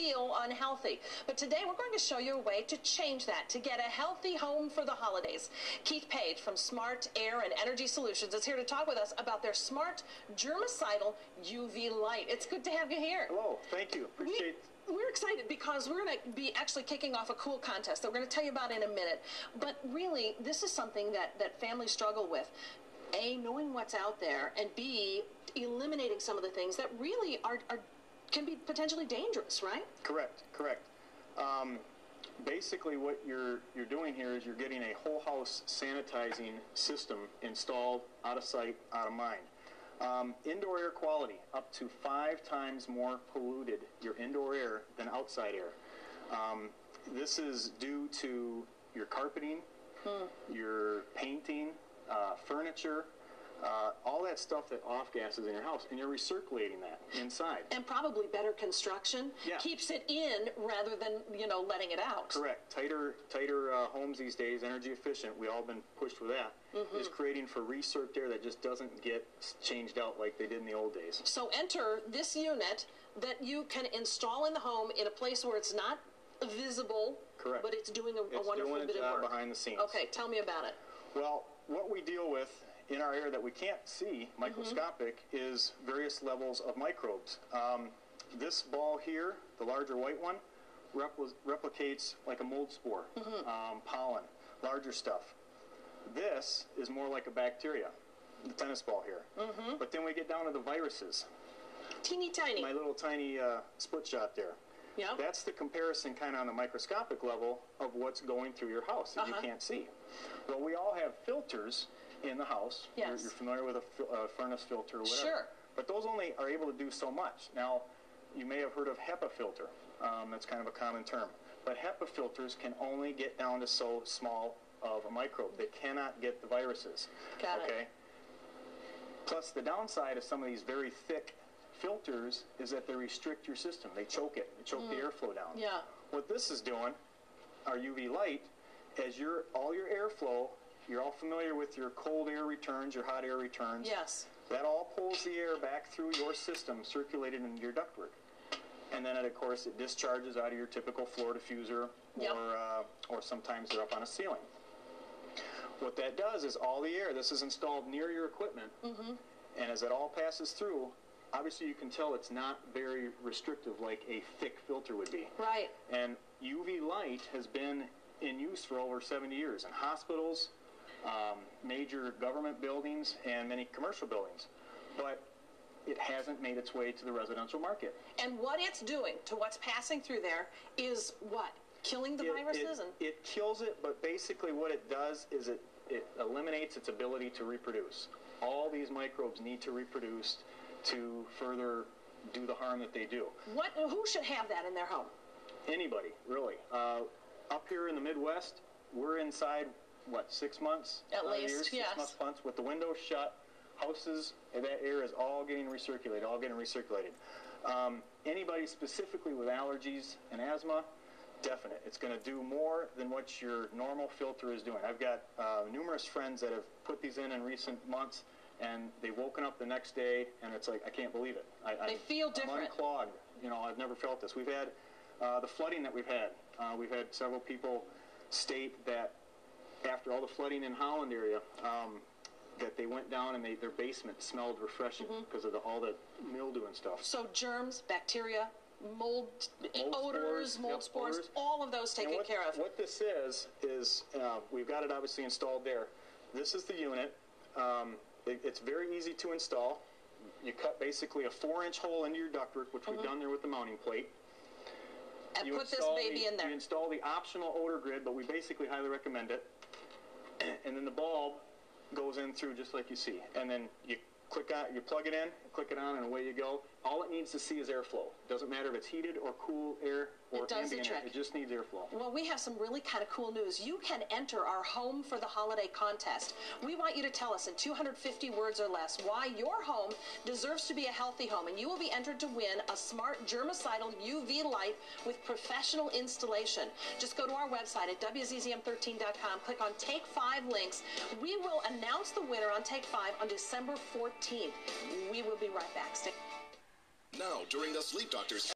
feel unhealthy. But today we're going to show you a way to change that, to get a healthy home for the holidays. Keith Page from Smart Air and Energy Solutions is here to talk with us about their smart germicidal UV light. It's good to have you here. Hello, thank you. Appreciate it. We're excited because we're going to be actually kicking off a cool contest that we're going to tell you about in a minute. But really, this is something that families struggle with. A, knowing what's out there, and B, eliminating some of the things that really can be potentially dangerous, right? Correct. Basically, what you're doing here is you're getting a whole house sanitizing system installed, out of sight, out of mind. Indoor air quality, up to 5 times more polluted, your indoor air, than outside air. This is due to your carpeting, your painting, furniture, all that stuff that off-gases in your house, and you're recirculating that inside. And probably better construction keeps it in rather than, letting it out. Correct. Tighter homes these days, energy efficient, we all been pushed with that, is creating for recirced air that just doesn't get changed out like they did in the old days. So enter this unit that you can install in the home in a place where it's not visible, correct, but it's doing a wonderful bit of work behind the scenes. Okay, tell me about it. Well, what we deal with in our air that we can't see, microscopic, is various levels of microbes. This ball here, the larger white one, replicates like a mold spore, pollen, larger stuff. This is more like a bacteria, the tennis ball here. But then we get down to the viruses. Teeny tiny. My little tiny split shot there. Yeah. That's the comparison kind of on the microscopic level of what's going through your house that you can't see. Well, we all have filters in the house. Yes. You're familiar with a furnace filter or whatever. Sure. But those only are able to do so much. Now, you may have heard of HEPA filter. That's kind of a common term. But HEPA filters can only get down to so small of a microbe. They cannot get the viruses. Got it. Plus, the downside of some of these very thick filters is that they restrict your system. They choke it. They choke the airflow down. Yeah. What this is doing, our UV light, as all your airflow, you're all familiar with your cold air returns, your hot air returns. Yes. That all pulls the air back through your system, circulated into your ductwork. And then, of course, it discharges out of your typical floor diffuser, or sometimes they're up on a ceiling. What that does is all the air, this is installed near your equipment, and as it all passes through, obviously you can tell it's not very restrictive like a thick filter would be. Right. And UV light has been in use for over 70 years in hospitals, major government buildings, and many commercial buildings. But it hasn't made its way to the residential market. And what it's doing to what's passing through there is what? Killing the viruses? It kills it, but basically what it does is it eliminates its ability to reproduce. All these microbes need to reproduce to further do the harm that they do. Who should have that in their home? Anybody, really. Up here in the Midwest, we're inside, 6 months? At least, years, yes. 6 months, with the windows shut, houses, and that air is all getting recirculated, Anybody specifically with allergies and asthma, definite. It's going to do more than what your normal filter is doing. I've got numerous friends that have put these in recent months, and they've woken up the next day, and it's like, I can't believe it. They feel different. I'm unclogged. I've never felt this. We've had the flooding that we've had. We've had several people state that after all the flooding in Holland area, that they went down and their basement smelled refreshing because of all the mildew and stuff. So germs, bacteria, mold odors, mold spores, all of those taken care of. What this is we've got it obviously installed there. This is the unit. It's very easy to install. You cut basically a 4-inch hole into your ductwork, which we've done there with the mounting plate. And put this baby in there. You install the optional odor grid, but we basically highly recommend it. And then the bulb goes in through just like you see. And then you plug it in, click it on, and away you go. All it needs to see is airflow. It doesn't matter if it's heated or cool air or ambient air. It just needs airflow. Well, we have some really kind of cool news. You can enter our Home for the Holiday contest. We want you to tell us in 250 words or less why your home deserves to be a healthy home, and you will be entered to win a smart germicidal UV light with professional installation. Just go to our website at WZZM13.com, click on Take 5 links. We will announce the winner on Take 5 on December 14th. We will be right back. Now, during the Sleep Doctor's